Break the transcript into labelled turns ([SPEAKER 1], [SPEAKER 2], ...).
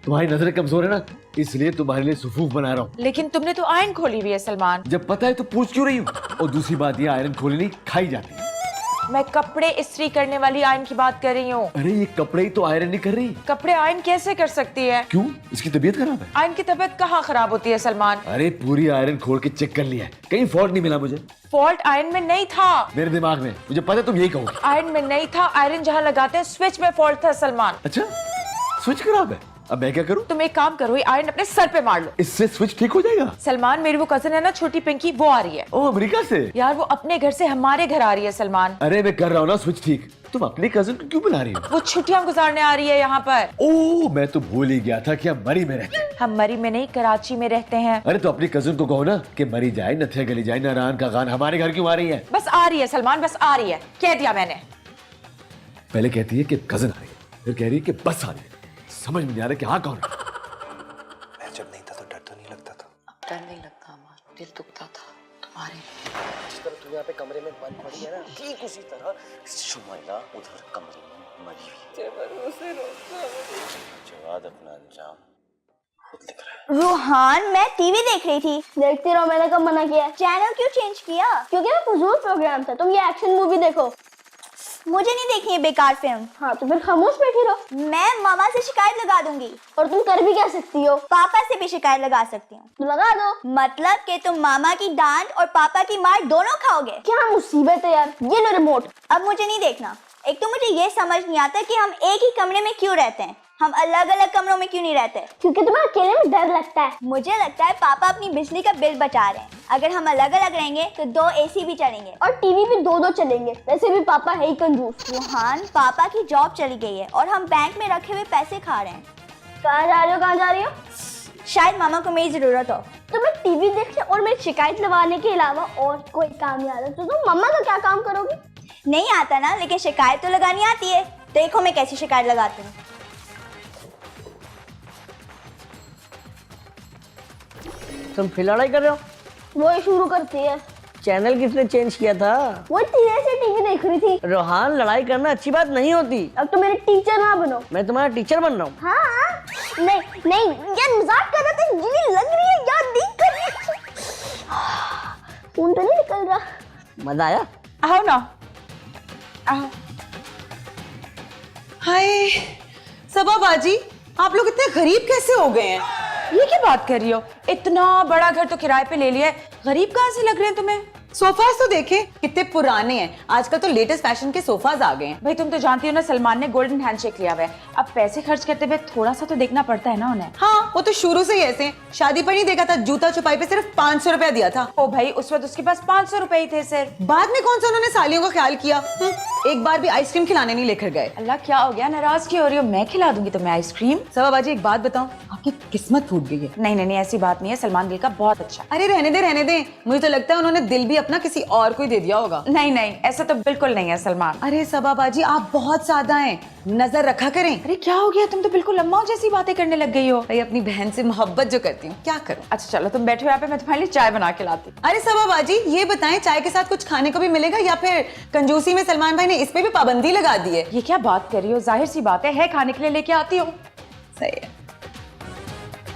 [SPEAKER 1] तुम्हारी नजरें कमजोर है ना, इसलिए तुम्हारे लिए सुफूफ बना रहा हूँ।
[SPEAKER 2] लेकिन तुमने तो आयरन खोली हुई है सलमान।
[SPEAKER 1] जब पता है तो पूछ क्यों रही हूँ? और दूसरी बात ये आयरन खोली नहीं खाई जाती है।
[SPEAKER 2] मैं कपड़े इस्त्री करने वाली आयरन की बात कर रही हूँ।
[SPEAKER 1] अरे ये कपड़े ही तो आयरन नहीं कर रही।
[SPEAKER 2] कपड़े आयरन कैसे कर सकती है?
[SPEAKER 1] क्यों, इसकी तबीयत खराब है?
[SPEAKER 2] आयरन की तबीयत कहाँ खराब होती है सलमान?
[SPEAKER 1] अरे पूरी आयरन खोल के चेक कर लिया है, कहीं फॉल्ट नहीं मिला मुझे।
[SPEAKER 2] फॉल्ट आयरन में नहीं था।
[SPEAKER 1] मेरे दिमाग में, मुझे पता है तुम यही कहोगे।
[SPEAKER 2] आयरन में नहीं था, आयरन जहाँ लगाते हैं स्विच में फॉल्ट था सलमान।
[SPEAKER 1] अच्छा, स्विच खराब है, अब मैं क्या करूं?
[SPEAKER 2] तुम एक काम करो, ये आयरन अपने सर पे मार लो।
[SPEAKER 1] इससे स्विच ठीक हो जाएगा?
[SPEAKER 2] सलमान, मेरी वो कजन है ना छोटी पिंकी, वो आ रही है।
[SPEAKER 1] ओ, अमेरिका से?
[SPEAKER 2] यार वो अपने घर से हमारे घर आ रही है सलमान।
[SPEAKER 1] अरे मैं कर रहा हूँ ना स्विच ठीक, तुम अपनी कजन को क्यों बुला रही हो?
[SPEAKER 2] वो छुट्टियां गुजारने आ रही है यहाँ पर।
[SPEAKER 1] ओह, मैं तो भूल ही गया था कि हम मरी में रहते हैं।
[SPEAKER 2] हम मरी में नहीं, कराची में रहते हैं।
[SPEAKER 1] अरे तो अपनी कजन को कहो ना कि मरी जाए, नथिया गली जाए, नारायण का गान हमारे घर क्यों आ रही है?
[SPEAKER 2] बस आ रही है सलमान, बस आ रही है, कह दिया मैंने।
[SPEAKER 1] पहले कहती है कि कजन आ रही है, फिर कह रही है कि बस आ रही है। समझ में नहीं आ रहा कि हाँ कौन है।
[SPEAKER 3] मैं जब नहीं था तो डर तो नहीं लगता था।
[SPEAKER 4] अब डर नहीं लगता अमर, दिल दुखता था तुम्हारे।
[SPEAKER 3] जिस तरह तू यहाँ पे कमरे में बंद पड़ी है ना, ठीक उसी तरह शुमाइला उधर कमरे में मरी हुई है। जवाद अपना अंजाम खुद लिख रहा है।
[SPEAKER 5] रूहान, मैं टीवी देख रही थी। देखती रहो, मैंने कब मना किया? चैनल क्यों चेंज किया? क्योंकि मैं फजूल प्रोग्राम था। तुम ये एक्शन मूवी देखो। मुझे नहीं देखनी है बेकार फिल्म। हाँ तो फिर खामोश बैठी रहो। मैं मामा से शिकायत लगा दूंगी। और तुम कर भी क्या सकती हो? पापा से भी शिकायत लगा सकती हूँ। तो लगा दो। मतलब कि तुम मामा की डांट और पापा की मार दोनों खाओगे? क्या मुसीबत है यार। ये लो रिमोट। अब मुझे नहीं देखना। एक तो मुझे ये समझ नहीं आता कि हम एक ही कमरे में क्यों रहते हैं। हम अलग अलग कमरों में क्यों नहीं रहते? क्योंकि तुम्हें अकेले में डर लगता है। मुझे लगता है पापा अपनी बिजली का बिल बचा रहे हैं। अगर हम अलग अलग रहेंगे तो 2 AC भी चलेंगे और टीवी भी 2-2 चलेंगे। वैसे भी पापा है ही कंजूस। रूहान, पापा की जॉब चली गई है और हम बैंक में रखे हुए पैसे खा रहे हैं। कहाँ जा रही हो? कहाँ जा रही हो? शायद मामा को मेरी जरूरत हो। तुम्हें टीवी देखने और मेरी शिकायत लगाने के अलावा और कोई काम नहीं आता तो तुम मम्मा का क्या काम करोगी? नहीं आता ना, लेकिन शिकायत तो लगानी आती है। देखो मैं कैसी शिकायत लगाती हूँ।
[SPEAKER 6] तुम फिर लड़ाई कर रहे हो?
[SPEAKER 5] वो ही शुरू करती है।
[SPEAKER 6] चैनल किसने चेंज किया था?
[SPEAKER 5] वो धीरे से टीवी देख रही थी।
[SPEAKER 6] रोहान, लड़ाई करना अच्छी बात नहीं होती।
[SPEAKER 5] अब तो मेरे टीचर ना बनो।
[SPEAKER 6] मैं तुम्हारा टीचर बन रहा हूँ।
[SPEAKER 5] हाँ, नहीं नहीं यार, मजाक कर रहा था। ये लग रही है यार, देख कर। खून तो नहीं निकल रहा।
[SPEAKER 6] मजा आया?
[SPEAKER 2] आओ ना, आओ।
[SPEAKER 4] हाय सबा बाजी, आप लोग इतने गरीब कैसे हो गए हैं?
[SPEAKER 2] ये क्या बात कर रही हो? इतना बड़ा घर तो किराए पे ले लिया है, गरीब कहाँ से लग रहे हैं तुम्हें?
[SPEAKER 4] सोफाज तो देखे कितने पुराने हैं। आजकल तो लेटेस्ट फैशन के सोफाज आ गए हैं।
[SPEAKER 2] भाई तुम तो जानती हो ना, सलमान ने गोल्डन हैंडशेक लिया हुआ है। अब पैसे खर्च करते हुए थोड़ा सा तो देखना पड़ता है ना उन्हें।
[SPEAKER 4] हाँ, वो तो शुरू से ही ऐसे। शादी पर नहीं देखा था, जूता छुपाई पे सिर्फ 500 रुपया दिया था।
[SPEAKER 2] ओ भाई, उस वक्त उसके पास 500 रुपए ही थे सिर्फ।
[SPEAKER 4] बाद में कौन सा उन्होंने सालियों का ख्याल किया? एक बार भी आइसक्रीम खिलाने नहीं लेकर गए।
[SPEAKER 2] अल्लाह, क्या हो गया? नाराज क्यों हो रही हो? मैं खिला दूंगी तुम्हें आइसक्रीम।
[SPEAKER 4] सबा बाजी, एक बात बताऊं, आपकी किस्मत फूट गई है।
[SPEAKER 2] नहीं नहीं नहीं, ऐसी बात नहीं है। सलमान दिल का बहुत अच्छा।
[SPEAKER 4] अरे रहने दे रहने दे, मुझे तो लगता है उन्होंने दिल भी अपना किसी और को ही दे दिया होगा।
[SPEAKER 2] नहीं नहीं, ऐसा तो बिल्कुल नहीं है सलमान।
[SPEAKER 4] अरे सबा बाजी, आप बहुत सादा हैं, नजर रखा करें।
[SPEAKER 2] अरे क्या हो गया? तुम तो बिल्कुल अम्माओं जैसी बातें करने लग गई हो।
[SPEAKER 4] भाई अपनी बहन से मोहब्बत जो करती हूँ, क्या करूं।
[SPEAKER 2] अच्छा चलो, तुम बैठो यहाँ पे, मैं तुम्हारे लिए चाय बना के लाती हूँ।
[SPEAKER 4] अरे सबा बाजी, ये बताएं, चाय के साथ कुछ खाने को भी मिलेगा या फिर कंजूसी में सलमान भाई ने इस पे भी पाबंदी लगा दी है?
[SPEAKER 2] ये क्या बात कर रही हो? जाहिर सी बात है खाने के लिए लेके आती हूँ।
[SPEAKER 4] सही है।